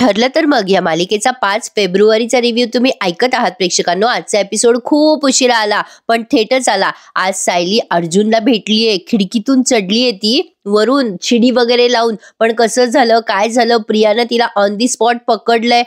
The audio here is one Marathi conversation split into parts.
ठरलं तर मग या मालिकेचा 5 फेब्रुवारीचा रिव्ह्यू तुम्ही ऐकत आहात प्रेक्षकांनो. आजचा एपिसोड खूप उशिरा आला पण थेटच आला. आज सायली अर्जुनला भेटलीये, खिडकीतून चढलीये ती वरून शिडी वगैरे लावून. पण कसं झालं, काय झालं, प्रियानं तिला ऑन दी स्पॉट पकडलंय.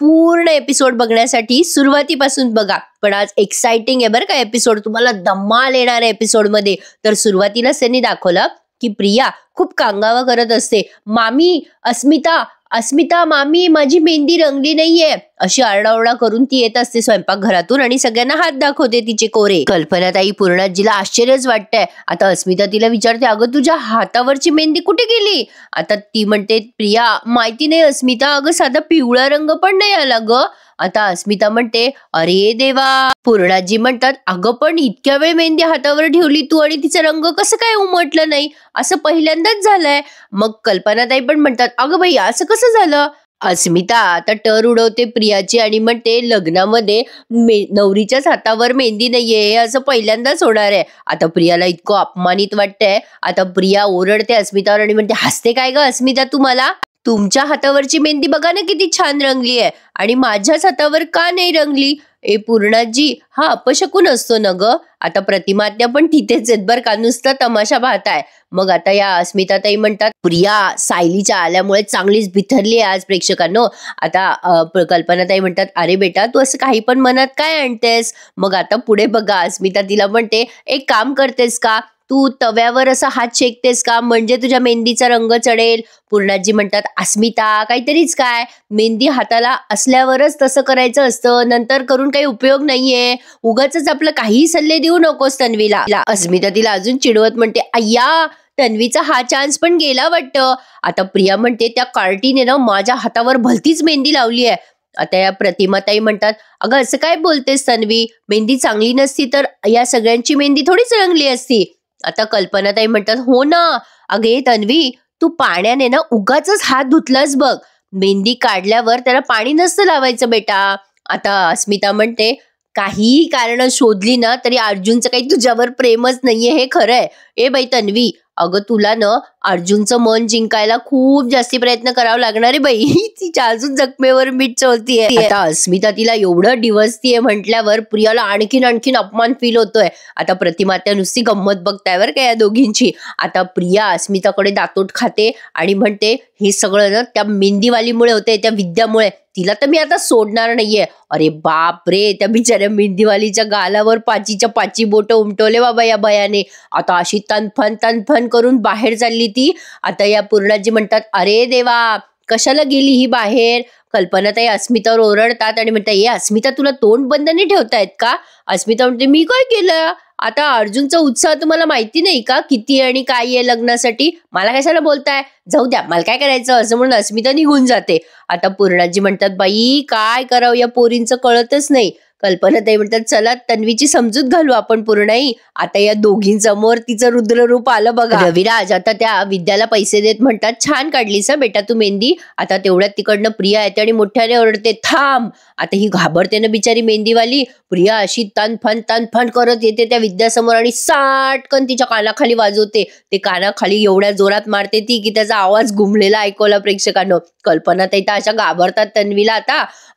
पूर्ण एपिसोड बघण्यासाठी सुरुवातीपासून बघा. पण आज एक्साइटिंग आहे बरं का एपिसोड, तुम्हाला धमाल येणार आहे एपिसोड मध्ये. तर सुरुवातीलाच त्यांनी दाखवलं की प्रिया खूप कांगावा करत असते. मामी, अस्मिता अस्मिता मामी माझी मेहंदी रंगली नाहीये अशी आरडाओरडा करून ती येत असते स्वयंपाकघरातून आणि सगळ्यांना हात दाखवते तिचे कोरे. कल्पनाताई पूर्णाजीला आश्चर्यच वाटतंय. आता अस्मिता तिला विचारते, अगं तुझ्या हातावरची मेहंदी कुठे गेली? आता ती म्हणते, प्रिया माहिती नाही अस्मिता, अगं साधा पिवळा रंग पण नाही आला ग. आता अस्मिता म्हणते, अरे देवा. पूर्णाजी म्हणतात, अगं पण इतक्या वेळ मेहंदी हातावर ठेवली तू आणि तिचा रंग कसं काय उमटलं नाही? असं पहिल्यांदाच झालंय. मग कल्पनाताई पण म्हणतात, अगं बाई असं कसं झालं? अस्मिता आता टर उडवते प्रियाची आणि म्हणते, लग्नामध्ये नवरीच्याच हातावर मेहंदी नाहीये हे असं पहिल्यांदाच होणार आहे. आता प्रियाला इतकं अपमानित वाटतंय. आता प्रिया ओरडते अस्मितावर आणि म्हणते, हसते काय ग अस्मिता तुम्हाला? तुमच्या हातावरची मेहंदी बघा ना किती छान रंगली आहे आणि माझ्याच हातावर का नाही रंगली? ए पूर्णाजी, हा अपशकुन असतो ना ग. आता प्रतिमात्या पण तिथेच आहेत बर का, नुसतं तमाशा पाहताय. मग आता या अस्मिताताई म्हणतात, प्रिया सायलीच्या आल्यामुळे चांगलीच बिथरली आहे आज प्रेक्षकांनो. आता कल्पनाताई म्हणतात, अरे बेटा तू असं काही पण मनात काय आणतेस? मग आता पुढे बघा, अस्मिता तिला म्हणते, एक काम करतेस का तू, तव्यावर असा हात शेकतेस का म्हणजे तुझ्या मेहंदीचा रंग चढेल? पूर्णाजी म्हणतात, अस्मिता काहीतरीच काय, मेहंदी हाताला असल्यावरच तसं करायचं असतं, नंतर करून काही उपयोग नाहीये. उगाच आपलं काही सल्ले देऊ नकोस तन्वीला. अस्मिता तिला अजून चिडवत म्हणते, अय्या तन्वीचा हा चान्स पण गेला वाटतं. आता प्रिया म्हणते, त्या कार्टीने ना माझ्या हातावर भलतीच मेहंदी लावली आहे. आता या प्रतिमाताई म्हणतात, अगं असं काय बोलतेस तन्वी, मेहंदी चांगली नसती तर या सगळ्यांची मेहंदी थोडीच रंगली असती. आता कल्पनाताई म्हणतात, हो ना अगे तन्वी, तू पाण्याने ना उगाच हात धुतलास बघ, मेहंदी काढल्यावर त्याला पाणी नसतं लावायचं बेटा. आता अस्मिता म्हणते, काही कारण शोधली ना तरी अर्जुनचं काही तुझ्यावर प्रेमच नाहीये हे खरंय. ए बाई तन्वी, अगं तुला ना अर्जुनचं मन जिंकायला खूप जास्ती प्रयत्न करावा लागणार आहे बाई. तिच्या अजून जखमेवर मीठ चोळतीये. आता अस्मिता तिला एवढं डिवसतीये म्हटल्यावर प्रियाला आणखीन अपमान फील होतोय. आता प्रतिमात्या नुसती गंमत बघताय बरं का या दोघींची. आता प्रिया अस्मिताकडे दातोट खाते आणि म्हणते, हे सगळं ना त्या मेहंदीवालीमुळे होते, त्या विद्यामुळे. तिला तर मी आता सोडणार नाहीये. अरे बाप रे, त्या बिचाऱ्या मेहंदीवालीच्या गालावर पाचीच्या पाची बोट उमटवले बाबा या बयाने. आता अशी तनफन करून बाहेर चालली ती. आता या पूर्णाजी म्हणतात, अरे देवा कशाला गेली ही बाहेर? कल्पनाताई अस्मितावर ओरडतात आणि म्हणतात, ये अस्मिता तुला तोंड बंद नाही ठेवतायत का? अस्मिता म्हणते, मी काय केलं? आता अर्जुनचा उत्साह तुम्हाला माहिती नाही का किती आणि काय आहे लग्नासाठी? मला कशाला बोलताय? जाऊ द्या मला काय करायचं असं म्हणून अस्मिता निघून जाते. आता पूर्णाजी म्हणतात, बाई काय करावं या पोरींचं कळतच नाही. कल्पनाताई म्हणतात, चला तन्वीची समजूत घालू आपण पूर्णाई. आता या दोघींसमोर तिचं रुद्ररूप आलं बघा. रविराज आता त्या विद्याला पैसे देत म्हणतात, छान काढलीस बेटा तू मेहंदी. आता तेवढ्यात तिकडनं प्रिया येते आणि मोठ्याने ओरडते, थांब. आता ही घाबरते ना बिचारी मेहंदीवाली. प्रिया अशी तनफन करत येते त्या विद्यासमोर आणि साटकन तिच्या कानाखाली वाजवते. ते कानाखाली एवढ्या जोरात मारते ती की त्याचा आवाज घुमलेला ऐकवला प्रेक्षकांनो. कल्पनाताई तर अशा घाबरतात तन्वीला.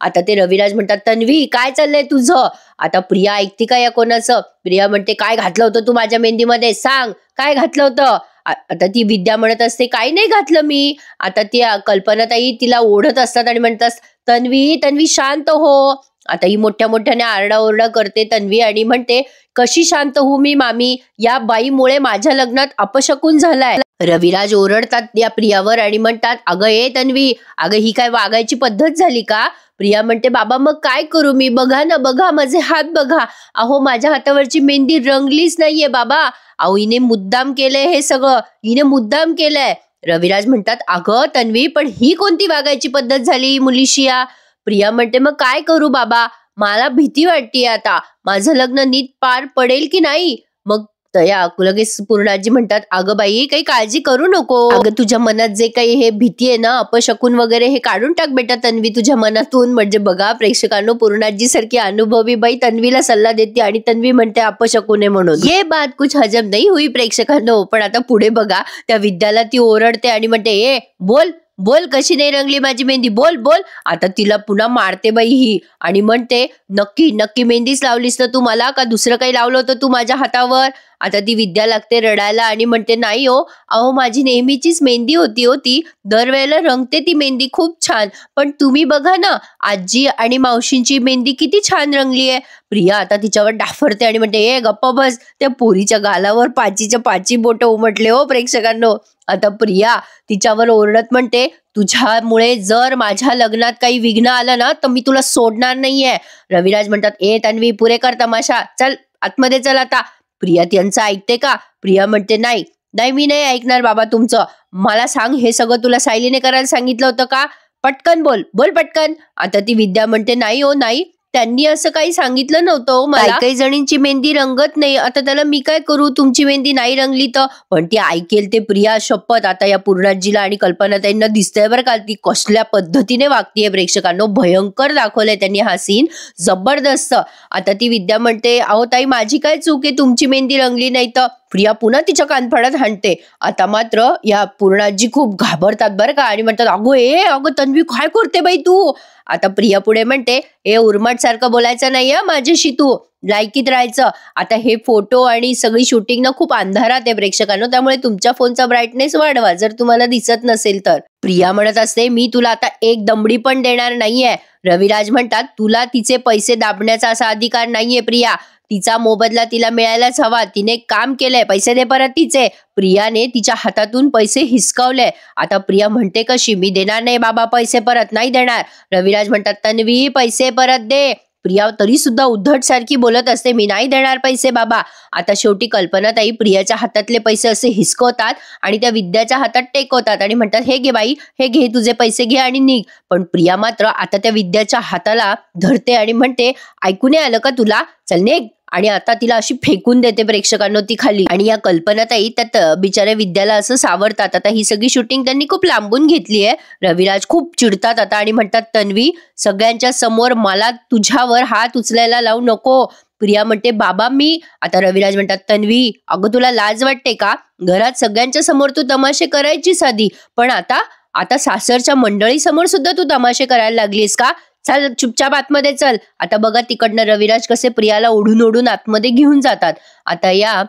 आता ते रविराज म्हणतात, तन्वी काय चाललंय तुझं? आता प्रिया ऐकते का या कोणाचं? प्रिया म्हणते, काय घातलं होतं तू माझ्या मेहंदीमध्ये, सांग काय घातलं होतं? आता ती विद्या म्हणत असते, काही नाही घातलं मी. आता ती कल्पनाताई तिला ओढत असतात आणि म्हणतात, तन्वी शांत हो. आता ही मोठ्याने आरडाओरडा करते तन्वी आणि म्हणते, कशी शांत हो मी मामी, या बाईमुळे माझ्या लग्नात अपशकुन झालाय. रविराज ओरडतात या प्रियावर आणि म्हणतात, अगं ए तन्वी, अगं ही काय वागायची पद्धत झाली का? प्रिया म्हणते, बाबा मग काय करू मी? बघा ना, बघा माझे हात बघा. अहो माझ्या हातावरची मेहंदी रंगलीच नाहीये बाबा. अहो हिने मुद्दाम केलंय हे सगळं, हिने मुद्दाम केलंय. रविराज म्हणतात, अगं तन्वी पण ही कोणती वागायची पद्धत झाली मुलीशी या? प्रिया म्हणते, मग काय करू बाबा, मला भीती वाटते आता, माझं लग्न नीट पार पडेल की नाही? मग तया लगेच पूर्णाजी म्हणतात, अगं बाई काही काळजी करू नको. अगं तुझ्या मनात जे काही हे भीती आहे ना अपशकुन वगैरे हे काढून टाक बेटा तन्वी तुझ्या मनातून. म्हणजे बघा प्रेक्षकांनो, पूर्णाजी सारखी अनुभवी बाई तन्वीला सल्ला देते आणि तन्वी म्हणते अपशकुन आहे म्हणून. ये बात कुछ हजम नाही हुई प्रेक्षकांनो. पण आता पुढे बघा, त्या विद्याला ती ओरडते आणि म्हणते, ए बोल बोल कशी नाही रंगली माझी मेहंदी, बोल बोल. आता तिला पुन्हा मारते बाई ही आणि म्हणते, नक्की नक्की मेहंदीच लावलीस तर तू मला, का दुसरं काही लावलं होतं तू माझ्या हातावर? आता ती विद्या लागते रडायला आणि म्हणते, नाही हो, अहो माझी नेहमीचीच मेहंदी होती हो ती, दरवेळेला रंगते ती मेहंदी खूप छान, पण तुम्ही बघा ना आजी आणि मावशींची मेहंदी किती छान रंगली आहे. प्रिया आता तिच्यावर डाफरते आणि म्हणते, ए गप्प बस. त्या पोरीच्या गालावर पाचीच्या पाची बोट उमटले हो प्रेक्षकांनो. आता प्रिया तिच्यावर ओरडत म्हणते, तुझ्यामुळे जर माझ्या लग्नात काही विघ्न आलं ना तर मी तुला सोडणार नाहीये. रविराज म्हणतात, ए तन्वी पुरे कर तमाशा, चल आतमध्ये चल आता. प्रिया त्यांचं ऐकते का? प्रिया म्हणते, नाही नाही मी नाही ऐकणार बाबा तुमचं. मला सांग, हे सगळं तुला सायलीने करायला सांगितलं होतं का? पटकन बोल बोल पटकन. आता ती विद्या म्हणते, नाही हो नाही, त्यांनी असं काही सांगितलं नव्हतं हो मला. काही जणींची मेहंदी रंगत नाही, आता त्याला मी काय करू, तुमची मेहंदी नाही रंगली तर. पण ती ऐकेल ते प्रिया शपथ. आता या पूर्णाजीला आणि कल्पनाताईंना दिसतंय बरं का ती कसल्या पद्धतीने वागतीये प्रेक्षकांनो. भयंकर दाखवलंय त्यांनी हा सीन, जबरदस्त. आता ती विद्या म्हणते, अहो ताई माझी काय चूक आहे, तुमची मेहंदी रंगली नाही तर. प्रिया पुन्हा तिच्या कानफाडात हाणते. आता मात्र या पूर्णाजी खूप घाबरतात बरं का आणि म्हणतात, अगं तन्वी काय करते बाई तू. आता प्रिया पुढे म्हणते, ए उर्मट सारखं बोलायचं नाही माझ्याशी, तू लायकीत राहायचं. आता हे फोटो आणि सगळी शूटिंग ना खूप अंधारात आहे प्रेक्षकांनो, त्यामुळे तुमच्या फोनचा ब्राईटनेस वाढवा जर तुम्हाला दिसत नसेल तर. प्रिया म्हणत असते, मी तुला आता एक दमडी पण देणार नाहीये. रविराज म्हणतात, तुला तिचे पैसे दाबण्याचा असा अधिकार नाहीये प्रिया, तिचा मोबदला तिला मिळायलाच हवा, तिने काम केलंय, पैसे दे परत तिचे. प्रियाने तिच्या हातातून पैसे हिसकावले. आता प्रिया म्हणते कशी, मी देणार नाही बाबा पैसे परत, नाही देणार. रविराज म्हणतात, तन्वी पैसे परत दे. प्रिया तरी सुद्धा उद्धट सारखी बोलत असते, मी नाही देणार पैसे बाबा. आता शेवटी कल्पनाताई प्रियाच्या हातातले पैसे असे हिसकवतात आणि त्या विद्याच्या हातात टेकवतात आणि म्हणतात, हे घे बाई, हे घे तुझे पैसे घे आणि निघ. पण प्रिया मात्र आता त्या विद्याच्या हाताला धरते आणि म्हणते, ऐकून आलं का तुला, चल निघ. आणि आता तिला अशी फेकून देते प्रेक्षकांनो ती खाली. आणि या कल्पनाताई त्यात बिचाऱ्या विद्याला असं सावरतात. आता ही सगळी शूटिंग त्यांनी खूप लांबून घेतली आहे. रविराज खूप चिडतात आता आणि म्हणतात, तन्वी समोर समोर मला तुझ्यावर हात उचलायला लावू नको. प्रिया म्हणते, बाबा मी. आता रविराज म्हणतात, तन्वी अगं तुला लाज वाटते का, घरात सगळ्यांच्या समोर तू तमाशे करायची साधी, पण आता सासरच्या मंडळी समोर सुद्धा तू तमाशे करायला लागलीस का, चल चुपचाप आतमध्ये चल. आता बघा तिकडनं रविराज कसे प्रियाला ओढून ओढून आतमध्ये घेऊन जातात. आता या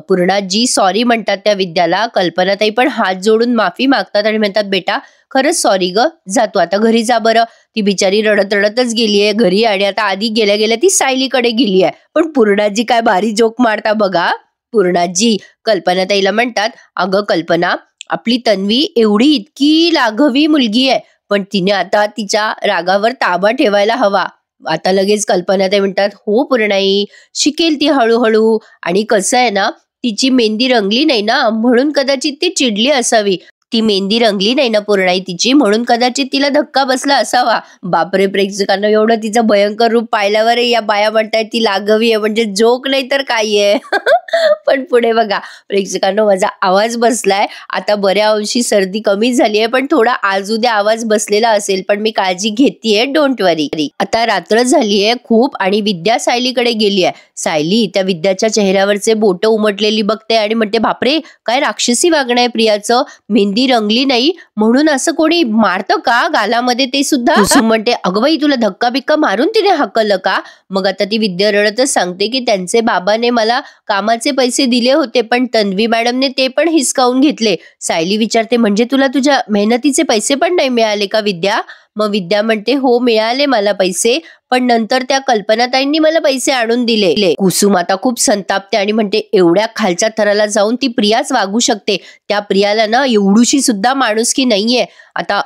पूर्णाजी सॉरी म्हणतात त्या विद्याला. कल्पनाताई पण हात जोडून माफी मागतात आणि म्हणतात, बेटा खरंच सॉरी ग, जातो आता घरी जा बरं. ती बिचारी रडत रडतच गेलीये घरी आणि आता आधी गेल्या गेल्या ती सायलीकडे गेली आहे. पण पूर्णाजी काय भारी जोक मारता बघा. पूर्णाजी कल्पनाताईला म्हणतात, अगं कल्पना, आपली तन्वी एवढी इतकी लाघवी मुलगी आहे, पण तिने आता तिच्या रागावर ताबा ठेवायला हवा. आता लगेच कल्पनाताई म्हणतात, हो पूर्णाई, शिकेल ती हळूहळू. आणि कसं आहे ना, तिची मेहंदी रंगली नाही ना म्हणून कदाचित ती चिडली असावी. ती मेहंदी रंगली नाही ना पूर्णाई तिची, म्हणून कदाचित तिला धक्का बसला असावा. बापरे प्रेक्षकांना, एवढं तिचं भयंकर रूप पाहिल्यावर या बाया म्हणतायत ती लाघवी आहे, म्हणजे जोक नाही तर काय आहे. पण पुढे बघा प्रेक्षकांनो, माझा आवाज बसलाय आता, बऱ्या अंशी सर्दी कमी झाली आहे, पण थोडा आज उद्या आवाज बसलेला असेल, पण मी काळजी घेतेय, डोंट वरी. आता रात्र झालीये खूप आणि विद्या सायलीकडे गेली आहे. सायली त्या विद्याच्या चेहऱ्यावरचे बोट उमटलेली बघते आणि म्हणते, बापरे काय राक्षसी वागणं आहे प्रियाचं, मेहंदी रंगली नाही म्हणून असं कोणी मारतं का गालामध्ये, ते सुद्धा. कुसुम म्हणते, अगं बाई तुला धक्का बिक्का मारून तिने हकललं का. मग आता ती विद्या रडतच सांगते की त्यांचे बाबाने मला कामाचे पैसे दिले होते, पण तन्वी मॅडमने ते पण हिसकावून घेतले. सायली विचारते, म्हणजे तुला तुझ्या मेहनतीचे पैसे पण नाही मिळाले का विद्या. मग विद्या म्हणते, हो मिळाले मला पैसे, पण नंतर त्या कल्पनाताईंनी मला पैसे आणून दिले. कुसुम आता खूप संतापते आणि म्हणते, एवढ्या खालच्या थराला जाऊन ती प्रियाच वागू शकते, त्या प्रियाला ना एवढूशी सुद्धा माणुसकी नाहीये. आता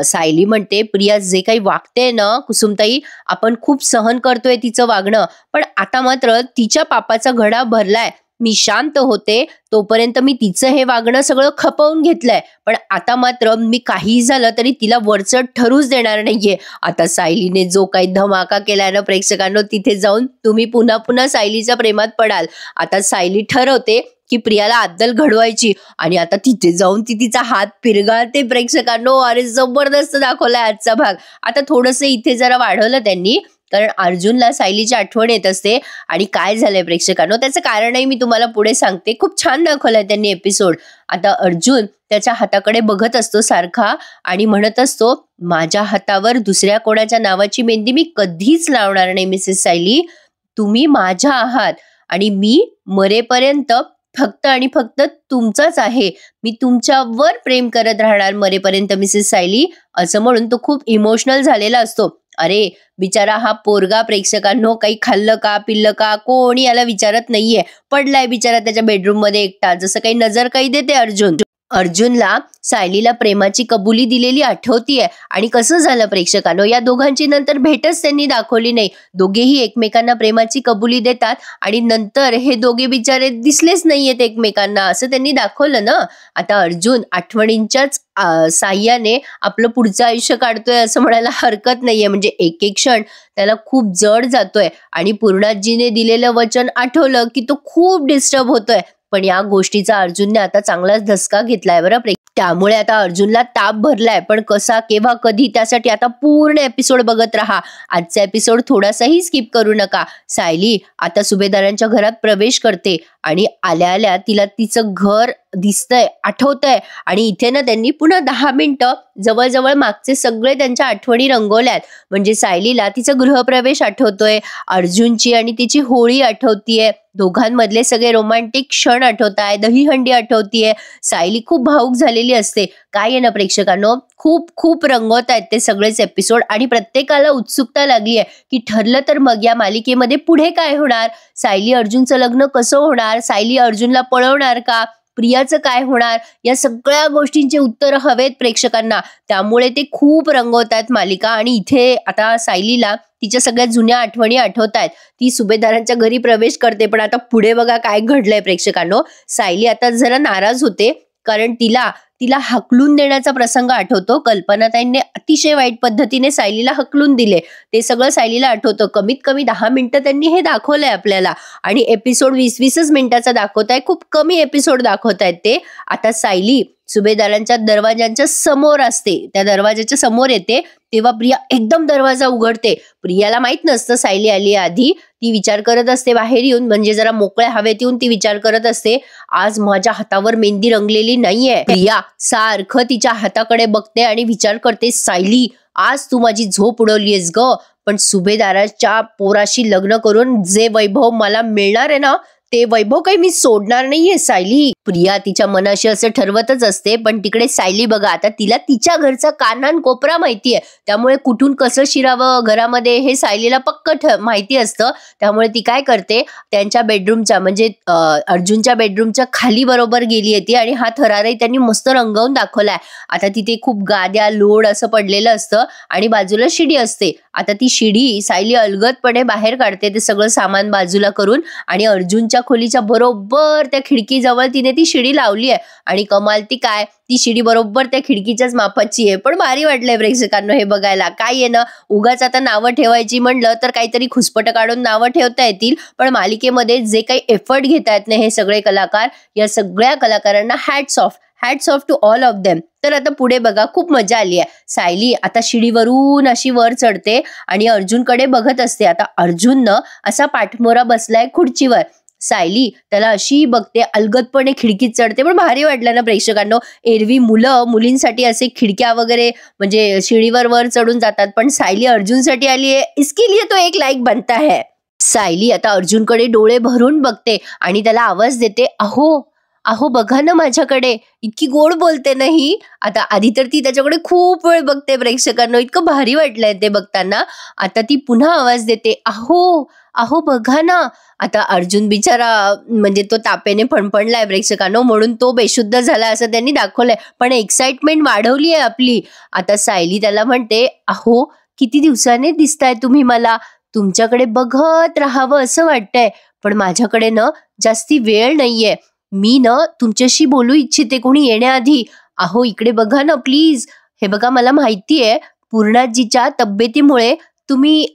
सायली म्हणते, प्रिया जे काही वागते ना कुसुमताई, आपण खूप सहन करतोय तिचं वागणं, पण आता मात्र तिच्या पापाचा घडा भरलाय. मी शांत होते तोपर्यंत मी तिचं हे वागणं सगळं खपवून घेतलंय, पण आता मात्र मी काही झालं तरी तिला वरचढ ठरूच देणार नाहीये. आता सायलीने जो काही धमाका केलाय ना प्रेक्षकांनो, तिथे जाऊन तुम्ही पुन्हा पुन्हा सायलीच्या प्रेमात पडाल. आता सायली ठरवते की प्रियाला अद्दल घडवायची आणि आता तिथे जाऊन ती तिचा हात पिरगाळते प्रेक्षकांनो. अरे जबरदस्त दाखवलाय आजचा भाग. आता थोडंसं इथे जरा वाढवलं त्यांनी, कारण अर्जुनला सायलीची आठवण येत असते. आणि काय झालंय प्रेक्षकांनो, त्याचं कारणही मी तुम्हाला पुढे सांगते. खूप छान दाखवलाय त्यांनी एपिसोड. आता अर्जुन त्याच्या हाताकडे बघत असतो सारखा आणि म्हणत असतो, माझ्या हातावर दुसऱ्या कोणाच्या नावाची मेहंदी मी कधीच लावणार नाही मिसेस सायली. तुम्ही माझ्या आहात आणि मी मरेपर्यंत फक्त आणि फक्त तुमचाच आहे. मी तुमच्यावर प्रेम करत राहणार मरेपर्यंत मिसेस सायली, असं म्हणून तो खूप इमोशनल झालेला असतो. अरे बिचारा हा पोरगा प्रेक्षकांनो काही खाल्लं का पिल्लं का कोणी याला विचारत नाहीये. पडलाय बिचारा त्याच्या बेडरूम मध्ये एकटा, जसं काही नजर काही देते अर्जुनला सायलीला प्रेमाची कबुली दिलेली आठवतीये. आणि कसं झालं प्रेक्षकांनो, या दोघांची नंतर भेटच त्यांनी दाखवली नाही. दोघेही एकमेकांना प्रेमाची कबुली देतात आणि नंतर हे दोघे बिचारे दिसलेच नाहीयेत एकमेकांना, असं त्यांनी दाखवलं ना. आता अर्जुन आठवणींच्याच साह्याने आपलं पुढचं आयुष्य काढतोय असं म्हणायला हरकत नाहीये. म्हणजे एक एक क्षण त्याला खूप जड जातोय आणि पूर्णाजीने दिलेलं वचन आठवलं की तो खूप डिस्टर्ब होतोय. पण या गोष्टीचा अर्जुनने आता चांगलाच धसका घेतलाय बरं. त्यामुळे आता अर्जुनला ताप भरलाय. पण कसा केव्हा कधी त्यासाठी आता पूर्ण एपिसोड बघत राहा. आजचा एपिसोड थोडासाही स्किप करू नका. सायली आता सुभेदारांच्या घरात प्रवेश करते आणि आल्या आल्या तिला तिचं घर दिसतंय, आठवतंय. आणि इथे ना त्यांनी पुन्हा 10 मिनिटं जवळजवळ मागचे सगळे त्यांच्या आठवणी रंगवल्यात. म्हणजे सायलीला तिचं गृहप्रवेश आठवतोय, अर्जुनची आणि तिची होळी आठवतीये, दोघांमधले सगळे रोमॅन्टिक क्षण आठवत आहे, दहीहंडी आठवतीये. सायली खूप भावूक झालेली असते. काय आहे ना प्रेक्षकांनो, खूप खूप रंगवत आहेत ते सगळेच एपिसोड आणि प्रत्येकाला उत्सुकता लागली आहे की ठरलं तर मग या मालिकेमध्ये पुढे काय होणार. सायली अर्जुनचं लग्न कसं होणार, सायली अर्जुनला पळवणार का, प्रियाचं काय होणार, या सगळ्या गोष्टींचे उत्तर हवेत प्रेक्षकांना. त्यामुळे ते खूप रंगवतात मालिका. आणि इथे आता सायलीला तिच्या सगळ्या जुन्या आठवणी आठवत आहेत. ती सुभेदारांच्या घरी प्रवेश करते. पण आता पुढे बघा काय घडलंय प्रेक्षकांनो. सायली आता जरा नाराज होते कारण तिला हकलून देण्याचा प्रसंग आठवतो. कल्पनाताईंनी अतिशय वाईट पद्धतीने सायलीला हकलून दिले, ते सगळं सायलीला आठवतं. कमीत कमी 10 मिनिटं त्यांनी हे दाखवलंय आपल्याला आणि एपिसोड 20-20 मिनिटाचा दाखवत आहे. खूप कमी एपिसोड दाखवत आहेत ते. आता सायली सुभेदारांच्या दरवाजांच्या समोर असते, त्या दरवाजाच्या समोर येते तेव्हा प्रिया एकदम दरवाजा उघडते. प्रियाला माहित नसतं सायली आली आधी. ती विचार करत असते बाहेर येऊन, म्हणजे जरा मोकळ्या हवेत येऊन ती विचार करत असते, आज माझ्या हातावर मेहंदी रंगलेली नाहीये. प्रिया सारखं तिच्या हाताकडे बघते आणि विचार करते, सायली आज तू माझी झोप उडवलीयस ग. पण सुभेदाराच्या पोराशी लग्न करून जे वैभव मला मिळणार आहे ना, ते वैभव काही मी सोडणार नाहीये सायली. प्रिया तिच्या मनाशी असं ठरवतच असते. पण तिकडे सायली बघा, आता तिला तिच्या घरचा कानान कोपरा माहितीये. त्यामुळे कुठून कसं शिरावं घरामध्ये हे सायलीला पक्क माहिती असतं. त्यामुळे ती काय करते, त्यांच्या बेडरूमच्या म्हणजे अर्जुनच्या बेडरूमच्या खाली बरोबर गेली येते आणि हा थरारही त्यांनी मस्त रंगवून दाखवलाय. आता तिथे खूप गाद्या लोड असं पडलेलं असतं आणि बाजूला शिडी असते. आता ती शिडी सायली अलगदपणे बाहेर काढते, ते सगळं सामान बाजूला करून, आणि अर्जुनच्या खोलीच्या बरोबर त्या खिडकीजवळ तिने ती शिडी लावली आहे. आणि कमाल ती काय, ती शिडी बरोबर त्या खिडकीच्याच मापाची आहे. पण भारी वाटलंय प्रेक्षकांनो हे बघायला. काय आहे ना, उगाच आता नावं ठेवायची म्हणलं तर काहीतरी खुसपट काढून नावं ठेवता येतील. पण मालिकेमध्ये जे काही एफर्ट घेता येत नाही हे सगळे कलाकार, या सगळ्या कलाकारांना hats off to all of them. तर आता पुढे बघा, खूप मजा आली आहे. सायली आता शिडीवरून अशी वर चढते आणि अर्जुनकडे बघत असते. आता अर्जुननं असा पाठमोरा बसलाय खुर्चीवर. सायली त्याला अशी बघते, अलगदपणे खिडकीत चढते. पण भारी वाटलं ना प्रेक्षकांनो. एरवी मुलींसाठी असे खिडक्या वगैरे म्हणजे शिडीवर वर चढून जातात, पण सायली अर्जुनसाठी आली आहे, इसके लिए तो 1 लाईक बनता है. सायली आता अर्जुनकडे डोळे भरून बघते आणि त्याला आवाज देते, अहो बघा ना माझ्याकडे. इतकी गोड बोलते नाही. आता आधी तर ती त्याच्याकडे खूप वेळ बघते प्रेक्षकांनो, इतकं भारी वाटलंय ते बघताना. आता ती पुन्हा आवाज देते, अहो बघा ना. आता अर्जुन बिचारा म्हणजे तो तापेने फणफणलाय प्रेक्षकांनो, म्हणून तो बेशुद्ध झाला असं त्यांनी दाखवलंय. पण एक्साइटमेंट वाढवली आहे आपली. आता सायली त्याला म्हणते, अहो किती दिवसाने दिसताय तुम्ही मला, तुमच्याकडे बघत राहावं असं वाटतंय. पण माझ्याकडे ना जास्ती वेळ नाहीये. मी ना तुमच्याशी बोलू इच्छिते कोणी येण्याआधी. अहो इकडे बघा ना प्लीज. हे बघा, मला माहितीये पूर्णाजीच्या तब्येतीमुळे तुम्ही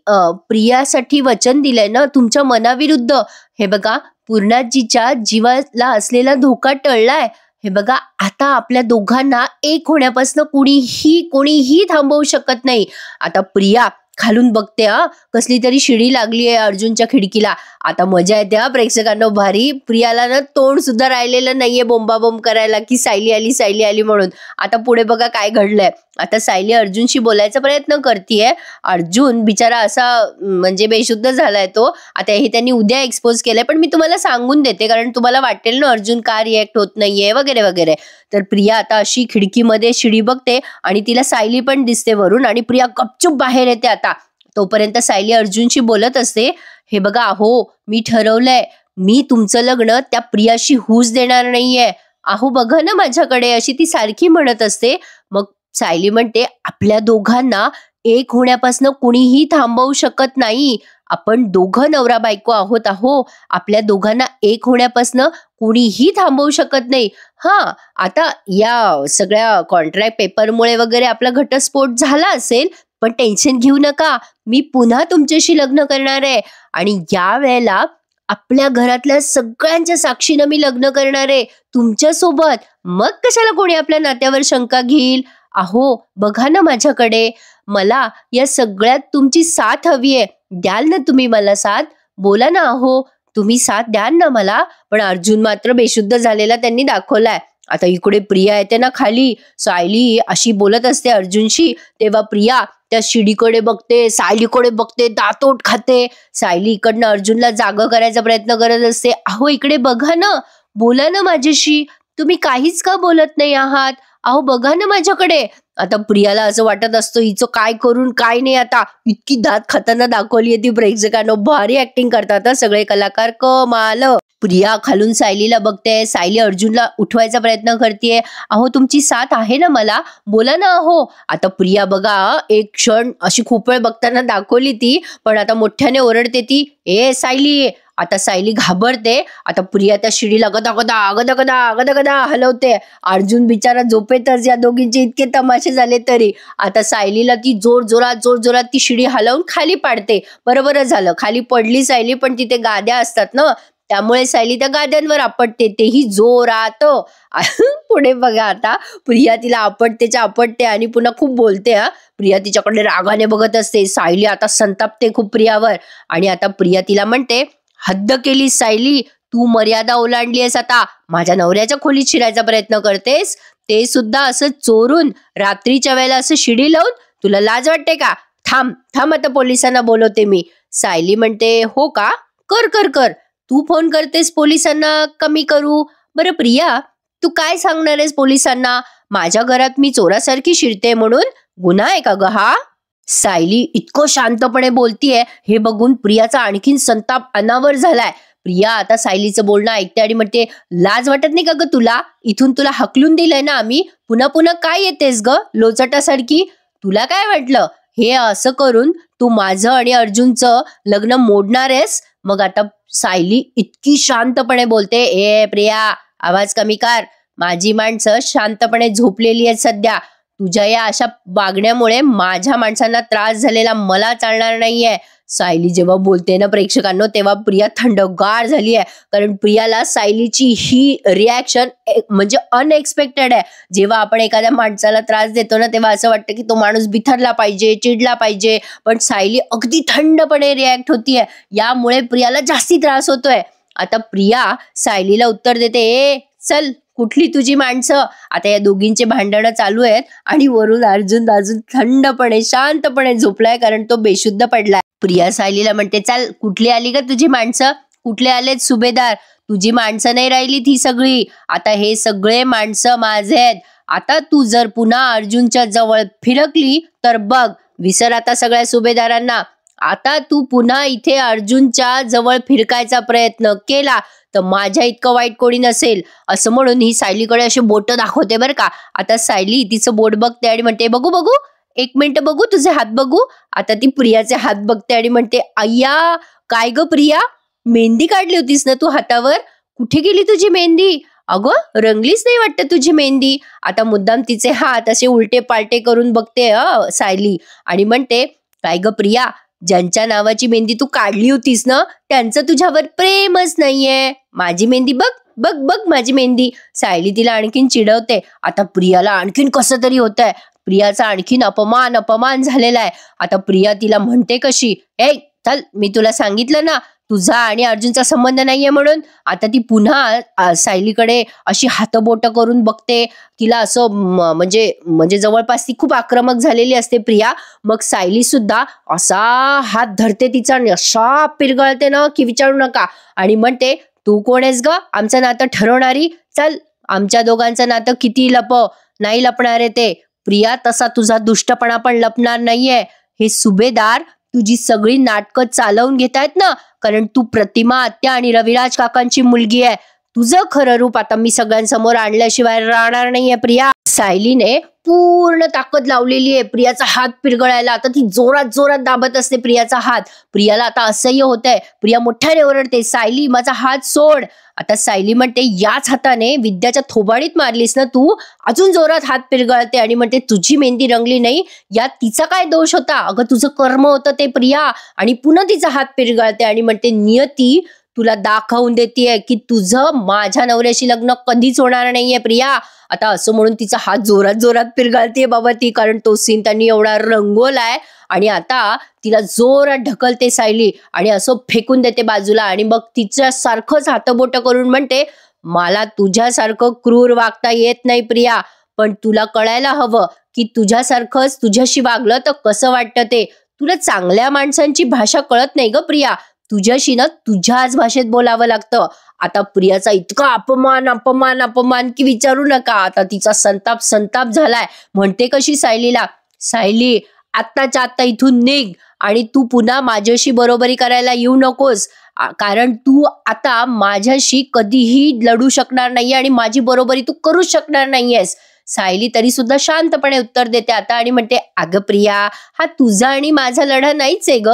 प्रियासाठी वचन दिलंय ना तुमच्या मनाविरुद्ध. हे बघा, पूर्णाजीच्या जीवाला असलेला धोका टळलाय. हे बघा, आता आपल्या दोघांना एक होण्यापासून कोणीही थांबवू शकत नाही. आता प्रिया खालून बघते कसली तरी शिडी लागली आहे अर्जुनच्या खिडकीला. आता मजा येते प्रेक्षकांना भारी. प्रियाला ना तोंड सुद्धा राहिलेलं नाहीये बोंबाबोंब करायला की सायली आली म्हणून. आता पुढे बघा काय घडलंय. आता सायली अर्जुनशी बोलायचा प्रयत्न करतीये. अर्जुन बिचारा असा म्हणजे बेशुद्ध झालाय तो. आता हे त्यांनी उद्या एक्सपोज केलंय, पण मी तुम्हाला सांगून देते कारण तुम्हाला वाटेल ना अर्जुन का रिॲक्ट होत नाहीये वगैरे वगैरे. तर प्रिया आता अशी खिडकीमध्ये शिडी बघते आणि तिला सायली पण दिसते वरून, आणि प्रिया गपचूप बाहेर येते. आता तोपर्यंत सायली अर्जुनशी बोलत असते. हे बघा मी ठरवलंय, मी तुमचं लग्न त्या प्रियाशी होऊच देणार नाहीये. बघा ना माझ्याकडे, अशी ती सारखी म्हणत असते. मग सायली म्हणते, आपल्या दोघांना एक होण्यापासून कुणीही थांबवू शकत नाही. आपण दोघं नवरा बायको आहोत. आपल्या दोघांना एक होण्यापासून कुणीही थांबवू शकत नाही. आता या सगळ्या कॉन्ट्रॅक्ट पेपरमुळे वगैरे आपला घटस्फोट झाला असेल, पण टेन्शन घेऊ नका, मी पुन्हा तुमच्याशी लग्न करणार आहे. आणि या वेळेला आपल्या घरातल्या सगळ्यांच्या साक्षीनं मी लग्न करणार आहे तुमच्या सोबत. मग कशाला कोणी आपल्या नात्यावर शंका घेईल. बघा ना माझ्याकडे, मला या सगळ्यात तुमची साथ हवी आहे. द्याल ना तुम्ही मला साथ? बोला ना तुम्ही साथ द्याल ना मला. पण अर्जुन मात्र बेशुद्ध झालेला त्यांनी दाखवलाय. आता इकडे प्रिया येते ना खाली. सायली अशी बोलत असते अर्जुनशी, तेव्हा प्रिया त्या शिडीकडे बघते, सायलीकडे बघते, दातोट खाते. सायली इकडनं अर्जुनला जागं करायचा प्रयत्न करत असते. इकडे बघा ना, बोला ना माझ्याशी, तुम्ही काहीच का बोलत नाही आहात? बघा ना माझ्याकडे. आता प्रियाला असं वाटत असतं हिचं काय करून काय नाही. आता इतकी दात खाताना दाखवली ती प्रेक्षकांना. भारी ऍक्टिंग करतात सगळे कलाकार, कमाल. प्रिया खालून सायलीला बघते. सायली अर्जुनला उठवायचा प्रयत्न करते. तुमची साथ आहे ना मला, बोला ना. आता प्रिया बघा एक क्षण अशी खूप वेळ बघताना दाखवली ती, पण आता मोठ्याने ओरडते ती, ए सायली. आता सायली घाबरते. आता प्रिया त्या शिडीला गदा हलवते. अर्जुन बिचारा झोपेतच. या दोघींचे इतके तमाशे झाले तरी आता सायलीला ती जोर जोरात ती शिडी हलवून खाली पाडते. बरोबर झालं, खाली पडली सायली, पण तिथे गाद्या असतात ना, त्यामुळे सायली त्या गाद्यांवर आपटते, तेही जोरात. पुढे बघा आता प्रिया तिला आपटते आणि पुन्हा खूप बोलते. प्रिया तिच्याकडे रागाने बघत असते. सायली आता संतापते खूप प्रियावर. आणि आता प्रिया तिला म्हणते, हद्द केली सायली, तू मर्यादा ओलांडली आहेस. आता माझ्या नवऱ्याच्या खोलीत शिरायचा प्रयत्न करतेस, ते सुद्धा असं चोरून, रात्रीच्या वेळेला असं शिडी लावून. तुला लाज वाटते का? थांब आता पोलिसांना बोलवते मी. सायली म्हणते, हो का, कर. तू फोन करतेस पोलिसांना, कमी करू. बरं प्रिया, तू काय सांगणार आहेस पोलिसांना? माझ्या घरात मी चोरासारखी शिरते म्हणून गुन्हा आहे का ग हा? सायली इतकं शांतपणे बोलतीये हे बघून प्रियाचा आणखीन संताप अनावर झालाय. प्रिया आता सायलीचं बोलणं ऐकते आणि म्हणते, लाज वाटत नाही का ग तुला? इथून तुला हकलून दिलंय ना आम्ही, पुन्हा काय येतेस ग लोचटासारखी? तुला काय वाटलं हे असं करून तू माझं आणि अर्जुनचं लग्न मोडणार आहेस? मग आता सायली इतकी शांतपणे बोलते, ए प्रिया, आवाज कमी कर. माझी माणसं शांतपणे झोपलेली आहेत सध्या. तुझ्या या अशा वागण्यामुळे माझ्या माणसांना त्रास झालेला मला चालणार नाहीये. सायली जेव्हा बोलते ना प्रेक्षकांनो, तेव्हा प्रिया थंडगार झाली आहे. कारण प्रियाला सायलीची ही रिॲक्शन म्हणजे अनएक्सपेक्टेड आहे. जेव्हा आपण एखाद्या माणसाला त्रास देतो ना, तेव्हा असं वाटतं की तो माणूस बिथरला पाहिजे, चिडला पाहिजे, पण सायली अगदी थंडपणे रिॲक्ट होतीये. यामुळे प्रियाला जास्ती त्रास होतोय. आता प्रिया सायलीला उत्तर देते, ए चल, कुठली तुझी माणसं? आता या दोघींचे भांडणं चालू आहेत आणि वरून अर्जुन थंडपणे शांतपणे झोपलाय, कारण तो बेशुद्ध पडलाय. प्रिया सायलीला म्हणते, चल, कुठली आली का तुझी माणसं? कुठले आलेत सुभेदार? तुझी माणसं नाही राहिली ती सगळी. आता हे सगळे माणसं माझे आहेत. आता तू जर पुन्हा अर्जुनच्या जवळ फिरकली तर बघ, विसर आता सगळ्या सुभेदारांना. आता तू पुन्हा इथे अर्जुनच्या जवळ फिरकायचा प्रयत्न केला तर माझ्या इतकं वाईट कोणी नसेल. असं म्हणून ही सायलीकडे असे बोट दाखवते बरं का. आता सायली तिचं बोट बघते आणि म्हणते, बघू, एक मिनिट बघू, तुझे हात बघू. आता ती प्रियाचे हात बघते आणि म्हणते, अय्या, काय ग प्रिया, मेहंदी काढली होतीस ना तू हातावर? कुठे गेली तुझी मेहंदी? अगं, रंगलीच नाही वाटतं तुझी मेहंदी. आता मुद्दाम तिचे हात असे उलटे पालटे करून बघते सायली आणि म्हणते, काय ग प्रिया, ज्यांच्या नावाची मेहंदी तू काढली होतीस ना, त्यांचं तुझ्यावर प्रेमच नाहीये. माझी मेहंदी बघ माझी मेहंदी. सायली तिला आणखीन चिडवते. आता प्रियाला आणखीन कसं तरी होतंय. प्रियाचा आणखीन अपमान झालेला आहे. आता प्रिया तिला म्हणते कशी, ए चल, मी तुला सांगितलं ना तुझा आणि अर्जुनचा संबंध नाहीये म्हणून. आता ती पुन्हा सायलीकडे अशी हातबोट करून बघते. तिला असं म्हणजे जवळपास ती खूप आक्रमक झालेली असते प्रिया. मग सायली सुद्धा असा हात धरते तिचा, अशा पिरगळते ना की विचारू नका, आणि म्हणते, तू कोण आहेस ग आमचं नातं ठरवणारी? चल, आमच्या दोघांचं नातं किती नाही लपणार आहे ते. प्रिया, तसा तुझा दुष्टपणा पण लपणार नाहीये. हे सुभेदार तुझी सगळी नाटकं चालवून घेतायत ना, कारण तू प्रतिमा आत्या आणि रविराज काकांची मुलगी आहे. तुझं खरं रूप आता मी सगळ्यांसमोर आणल्याशिवाय राहणार नाहीये प्रिया. सायलीने पूर्ण ताकद लावलेली आहे प्रियाचा हात पिरगळायला. आता ती जोरात दाबत असते प्रियाचा हात. प्रियाला आता असह्य होतंय. प्रिया मोठ्याने ओरडते, सायली माझा हात सोड. आता सायली म्हणते, याच हाताने विद्याच्या थोबाडीत मारलीस ना तू. अजून जोरात हात पिरगळते आणि म्हणते, तुझी मेहंदी रंगली नाही यात तिचा काय दोष होता? अगं तुझं कर्म होतं ते प्रिया. आणि पुन्हा तिचा हात पिरगळते आणि म्हणते, नियती तुला दाखवून देतेय की तुझं माझ्या नवऱ्याशी लग्न कधीच होणार नाहीये प्रिया. आता असं म्हणून तिचा हात जोरात पिरगाळते बाबा ती, कारण तो सीन त्यांनी एवढा रंगवलाय. आणि आता तिला जोरात ढकलते सायली आणि असं फेकून देते बाजूला, आणि मग तिच्या सारखंच हातबोट करून म्हणते, मला तुझ्यासारखं क्रूर वागता येत नाही प्रिया, पण तुला कळायला हवं की तुझ्यासारखंच तुझ्याशी वागलं तर कसं वाटतं ते. तुला चांगल्या माणसांची भाषा कळत नाही ग प्रिया. तुझ्याशी ना तुझ्याच भाषेत बोलावं लागतं. आता प्रियाचा इतका अपमान की विचारू नका. आता तिचा संताप झालाय. म्हणते कशी सायलीला, सायली आत्ताच्या आत्ता इथून निघ आणि तू पुन्हा माझ्याशी बरोबरी करायला येऊ नकोस, कारण तू आता माझ्याशी कधीही लढू शकणार नाहीये आणि माझी बरोबरी तू करूच शकणार नाहीयेस. सायली तरी सुद्धा शांतपणे उत्तर देते आता आणि म्हणते, अगं प्रिया, हा तुझा आणि माझा लढा नाहीच आहे ग.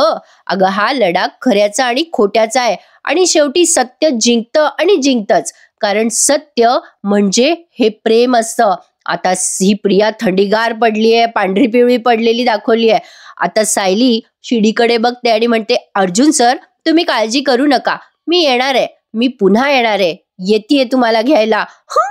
अगं हा लढा खऱ्याचा आणि खोट्याचा आहे, आणि शेवटी सत्य जिंकतं आणि जिंकतच, कारण सत्य म्हणजे हे प्रेम असतं. आता ही प्रिया थंडीगार पडली आहे, पांढरी पिवळी पडलेली दाखवली आहे. आता सायली शिडीकडे बघते आणि म्हणते, अर्जुन सर तुम्ही काळजी करू नका, मी येणार आहे, मी पुन्हा येणार आहे, येतेय तुम्हाला घ्यायला.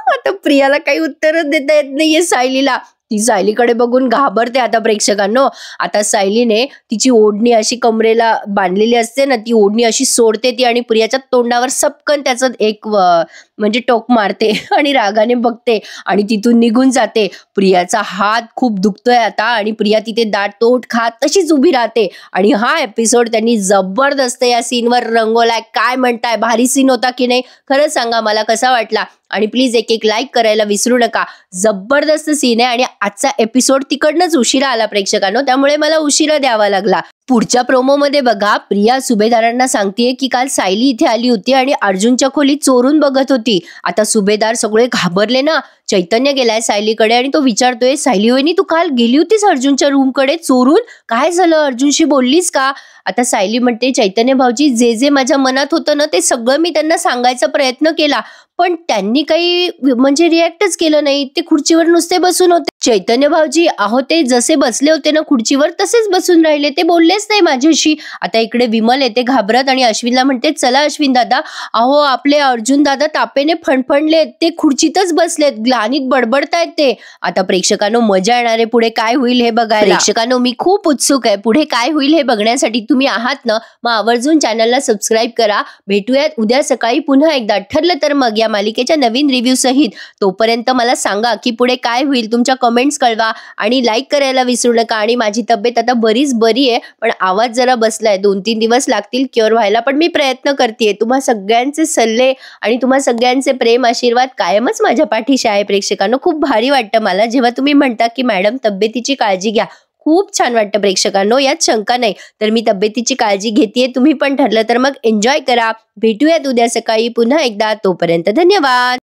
आता प्रियाला काही उत्तरच देता येत नाहीये सायलीला. ती सायलीकडे बघून घाबरते आता प्रेक्षकांनो. आता सायलीने तिची ओढणी अशी कमरेला बांधलेली असते ना, ती ओढणी अशी सोडते ती आणि प्रियाच्या तोंडावर सपकन त्याचं एक म्हणजे टोक मारते आणि रागाने बघते आणि तिथून निघून जाते. प्रियाचा हात खूप दुखतोय आता आणि प्रिया तिथे दाट तोट खात तशीच उभी राहते. आणि हा एपिसोड त्यांनी जबरदस्त या सीनवर रंगवलाय. काय म्हणताय, भारी सीन होता की नाही? खरंच सांगा मला कसा वाटला, आणि प्लीज एक लाईक करायला विसरू नका. जबरदस्त सीन आहे आणि आजचा एपिसोड तिकडनंच उशिरा आला प्रेक्षकांनो, त्यामुळे मला उशिरा द्यावा लागला. पुढच्या प्रोमो मध्ये बघा, प्रिया सुभेदारांना सांगतेय की काल सायली इथे आली होती आणि अर्जुनच्या खोलीत चोरून बघत होती. आता सुभेदार सगळे घाबरले ना. चैतन्य गेलाय सायलीकडे आणि तो विचारतोय, सायली वहिनी तू काल गेली होतीस अर्जुनच्या रूम कडे चोरून, काय झालं, अर्जुनशी बोललीस का? आता सायली म्हणते, चैतन्य भाऊजी जे माझ्या मनात होतं ना ते सगळं मी त्यांना सांगायचा प्रयत्न केला, पण त्यांनी काही म्हणजे रिॲक्टच केलं नाही. ते खुर्चीवर नुसते बसून होते. चैतन्य भाऊजी अहो ते जसे बसले होते ना खुर्चीवर तसेच बसून राहिले, ते बोललेच नाही माझ्याशी. आता इकडे विमल येते घाबरत आणि अश्विनला म्हणते, चला अश्विन दादा, अहो आपले अर्जुन दादा तापेने फणफणलेत, ते खुर्चीतच बसलेत, ग्लानीत बडबडतायत ते. आता प्रेक्षकांनो मजा येणार आहे पुढे काय होईल हे बघायला. प्रेक्षकांनो मी खूप उत्सुक आहे पुढे काय होईल हे बघण्यासाठी. तुम्ही आहात ना, मग आवर्जून चॅनलला सबस्क्राईब करा. भेटूयात उद्या सकाळी पुन्हा एकदा, ठरलं तर मग या मालिकेच्या नवीन रिव्ह्यू सहित. तोपर्यंत मला सांगा की पुढे काय होईल, तुमच्या कमेंट्स कळवा आणि लाईक करायला विसरू नका. आणि माझी तब्येत आता बरीच बरी आहे, पण आवाज जरा बसलाय, 2-3 दिवस लागतील क्युअर व्हायला, पण मी प्रयत्न करतेय. तुम्हा सगळ्यांचे सल्ले आणि तुम्हा सगळ्यांचे प्रेम आशीर्वाद कायमच माझ्या पाठीशी आहे प्रेक्षकांनो. खूप भारी वाटतं मला जेव्हा तुम्ही म्हणता की मॅडम तब्येतीची काळजी घ्या. खूप छान वाटतं प्रेक्षकांनो, यात शंका नाही. तर मी तब्येतीची काळजी घेतेय, तुम्ही पण ठरलं तर मग एन्जॉय करा. भेटूयात उद्या सकाळी पुन्हा एकदा, तोपर्यंत धन्यवाद.